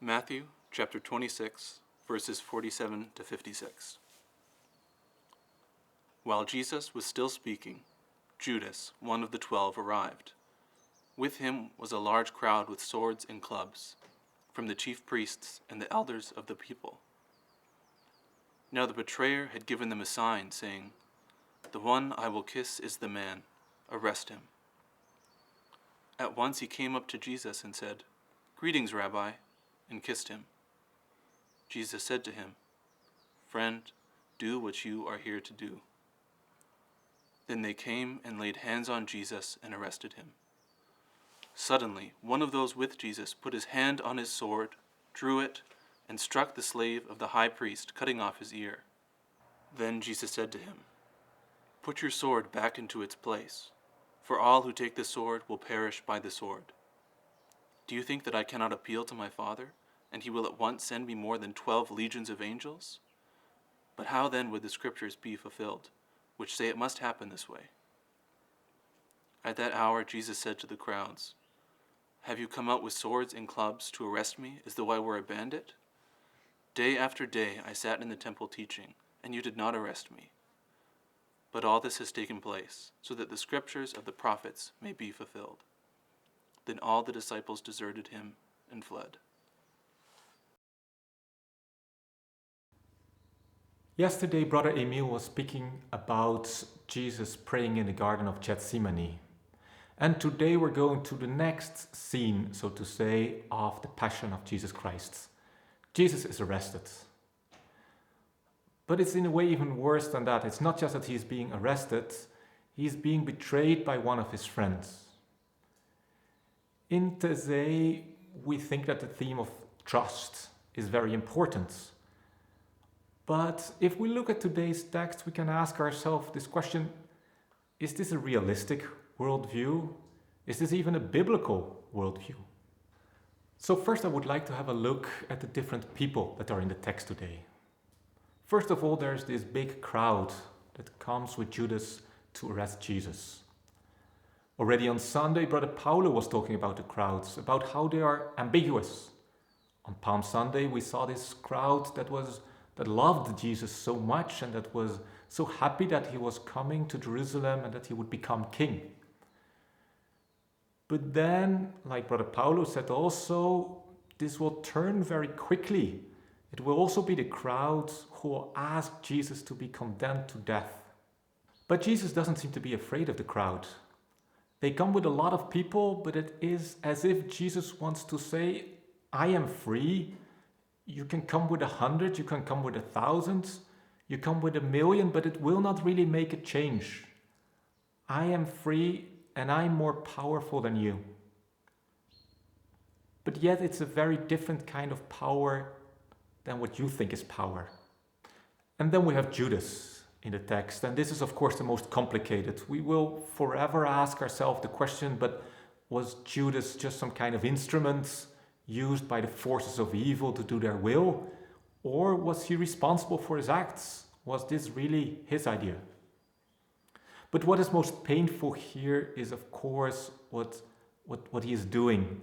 Matthew chapter 26, verses 47 to 56. While Jesus was still speaking, Judas, one of the 12, arrived. With him was a large crowd with swords and clubs, from the chief priests and the elders of the people. Now the betrayer had given them a sign, saying, "The one I will kiss is the man. Arrest him." At once he came up to Jesus and said, "Greetings, Rabbi," and kissed him. Jesus said to him, "Friend, do what you are here to do." Then they came and laid hands on Jesus and arrested him. Suddenly, one of those with Jesus put his hand on his sword, drew it, and struck the slave of the high priest, cutting off his ear. Then Jesus said to him, "Put your sword back into its place, for all who take the sword will perish by the sword. Do you think that I cannot appeal to my Father, and he will at once send me more than 12 legions of angels? But how then would the scriptures be fulfilled, which say it must happen this way?" At that hour Jesus said to the crowds, "Have you come out with swords and clubs to arrest me as though I were a bandit? Day after day I sat in the temple teaching, and you did not arrest me. But all this has taken place, so that the scriptures of the prophets may be fulfilled." Then all the disciples deserted him and fled. Yesterday, Brother Emil was speaking about Jesus praying in the Garden of Gethsemane. And today we're going to the next scene, so to say, of the Passion of Jesus Christ. Jesus is arrested. But it's in a way even worse than that. It's not just that he's being arrested, he's being betrayed by one of his friends. In Taizé, we think that the theme of trust is very important. But if we look at today's text, we can ask ourselves this question: is this a realistic worldview? Is this even a biblical worldview? So first I would like to have a look at the different people that are in the text today. First of all, there's this big crowd that comes with Judas to arrest Jesus. Already on Sunday, Brother Paulo was talking about the crowds, about how they are ambiguous. On Palm Sunday, we saw this crowd that loved Jesus so much and that was so happy that he was coming to Jerusalem and that he would become king. But then, like Brother Paulo said also, this will turn very quickly. It will also be the crowds who will ask Jesus to be condemned to death. But Jesus doesn't seem to be afraid of the crowd. They come with a lot of people, but it is as if Jesus wants to say, "I am free. You can come with 100, you can come with 1,000, you come with 1,000,000, but it will not really make a change. I am free and I'm more powerful than you." But yet it's a very different kind of power than what you think is power. And then we have Judas in the text, and this is of course the most complicated. We will forever ask ourselves the question, but was Judas just some kind of instrument used by the forces of evil to do their will? Or was he responsible for his acts? Was this really his idea? But what is most painful here is, of course, what he is doing.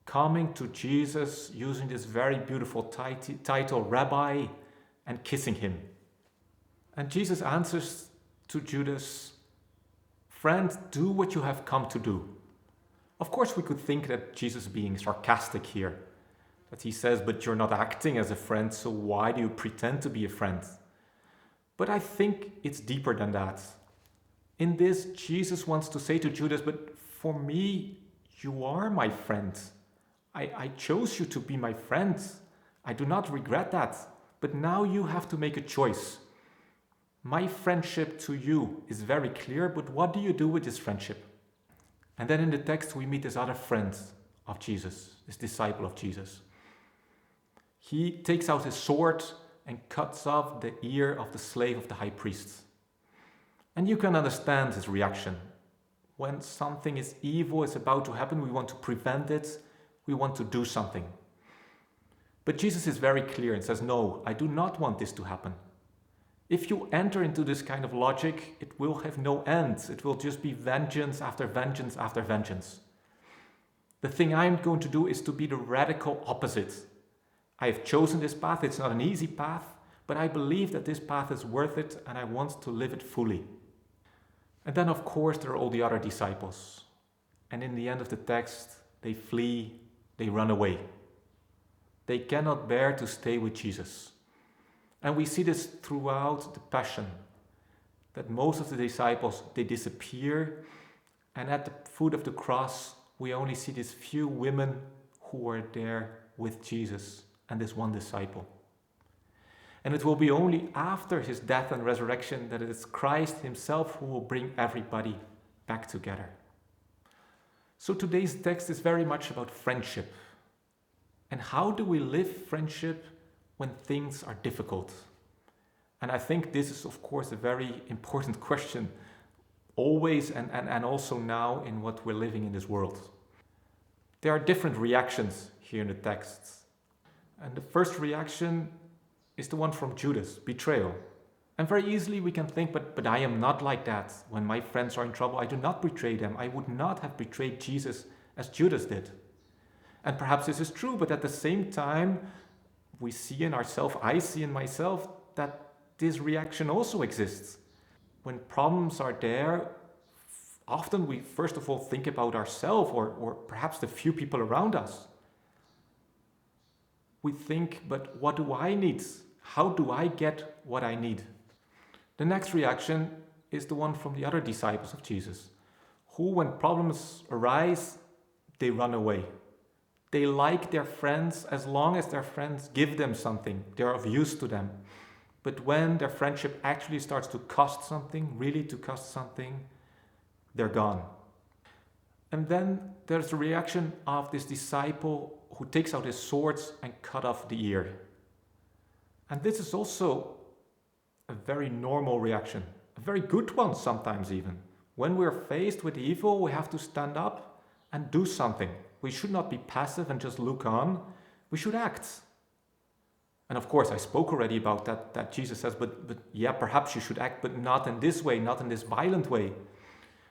Coming to Jesus, using this very beautiful title, Rabbi, and kissing him. And Jesus answers to Judas, "Friend, do what you have come to do." Of course, we could think that Jesus is being sarcastic here, that he says, "But you're not acting as a friend, so why do you pretend to be a friend?" But I think it's deeper than that. In this, Jesus wants to say to Judas, "But for me, you are my friend. I chose you to be my friend. I do not regret that. But now you have to make a choice. My friendship to you is very clear, but what do you do with this friendship?" And then in the text we meet this other friend of Jesus, this disciple of Jesus. He takes out his sword and cuts off the ear of the slave of the high priest. And you can understand his reaction. When something is evil, is about to happen, we want to prevent it, we want to do something. But Jesus is very clear and says, "No, I do not want this to happen." If you enter into this kind of logic, it will have no end. It will just be vengeance after vengeance after vengeance. The thing I'm going to do is to be the radical opposite. I have chosen this path. It's not an easy path, but I believe that this path is worth it and I want to live it fully. And then, of course, there are all the other disciples. And in the end of the text, they flee, they run away. They cannot bear to stay with Jesus. And we see this throughout the Passion, that most of the disciples, they disappear. And at the foot of the cross, we only see these few women who are there with Jesus and this one disciple. And it will be only after his death and resurrection that it is Christ himself who will bring everybody back together. So today's text is very much about friendship. And how do we live friendship when things are difficult? And I think this is, of course, a very important question, always and also now in what we're living in this world. There are different reactions here in the texts. And the first reaction is the one from Judas, betrayal. And very easily we can think, but I am not like that. When my friends are in trouble, I do not betray them. I would not have betrayed Jesus as Judas did. And perhaps this is true, but at the same time, we see in ourselves, I see in myself, that this reaction also exists. When problems are there, often we first of all think about ourselves or perhaps the few people around us. We think, but what do I need? How do I get what I need? The next reaction is the one from the other disciples of Jesus, who, when problems arise, they run away. They like their friends as long as their friends give them something. They're of use to them. But when their friendship actually starts to cost something, really to cost something, they're gone. And then there's the reaction of this disciple who takes out his swords and cut off the ear. And this is also a very normal reaction, a very good one sometimes even. When we're faced with evil, we have to stand up and do something. We should not be passive and just look on. We should act. And of course, I spoke already about that Jesus says, but yeah, perhaps you should act, but not in this way, not in this violent way.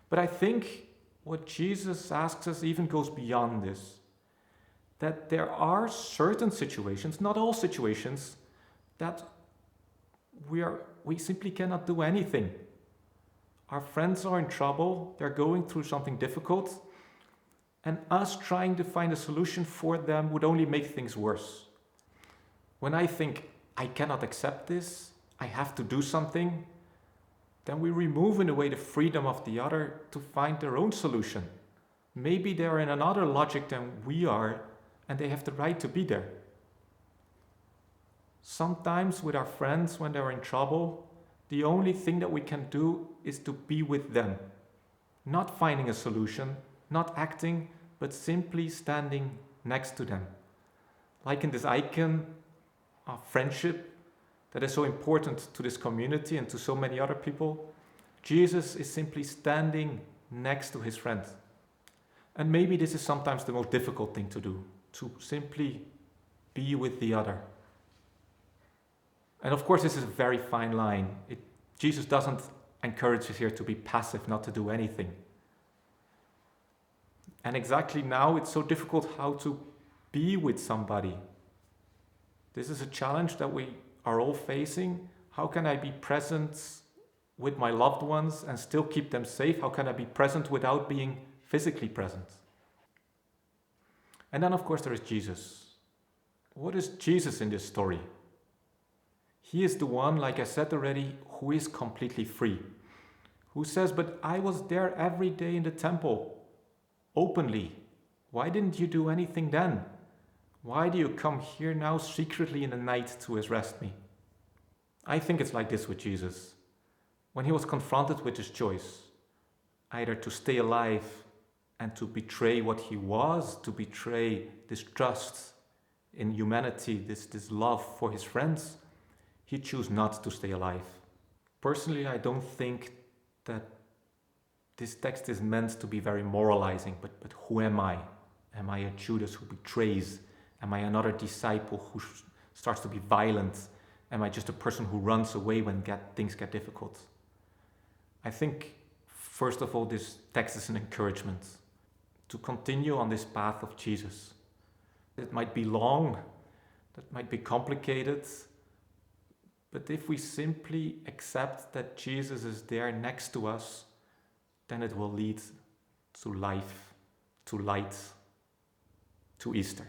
But I think what Jesus asks us even goes beyond this. That there are certain situations, not all situations, that we simply cannot do anything. Our friends are in trouble, they're going through something difficult, and us trying to find a solution for them would only make things worse. When I think, I cannot accept this, I have to do something, then we remove in a way the freedom of the other to find their own solution. Maybe they're in another logic than we are, and they have the right to be there. Sometimes with our friends, when they're in trouble, the only thing that we can do is to be with them. Not finding a solution, not acting, but simply standing next to them. Like in this icon of friendship that is so important to this community and to so many other people, Jesus is simply standing next to his friend. And maybe this is sometimes the most difficult thing to do, to simply be with the other. And of course, this is a very fine line. Jesus doesn't encourage us here to be passive, not to do anything. And exactly now, it's so difficult how to be with somebody. This is a challenge that we are all facing. How can I be present with my loved ones and still keep them safe? How can I be present without being physically present? And then, of course, there is Jesus. What is Jesus in this story? He is the one, like I said already, who is completely free. Who says, but I was there every day in the temple, openly. Why didn't you do anything then? Why do you come here now secretly in the night to arrest me? I think it's like this with Jesus. When he was confronted with his choice, either to stay alive and to betray what he was, to betray this trust in humanity, this love for his friends, he chose not to stay alive. Personally, I don't think that this text is meant to be very moralizing, but who am I? Am I a Judas who betrays? Am I another disciple who starts to be violent? Am I just a person who runs away when things get difficult? I think, first of all, this text is an encouragement to continue on this path of Jesus. It might be long. That might be complicated, but if we simply accept that Jesus is there next to us, then it will lead to life, to light, to Easter.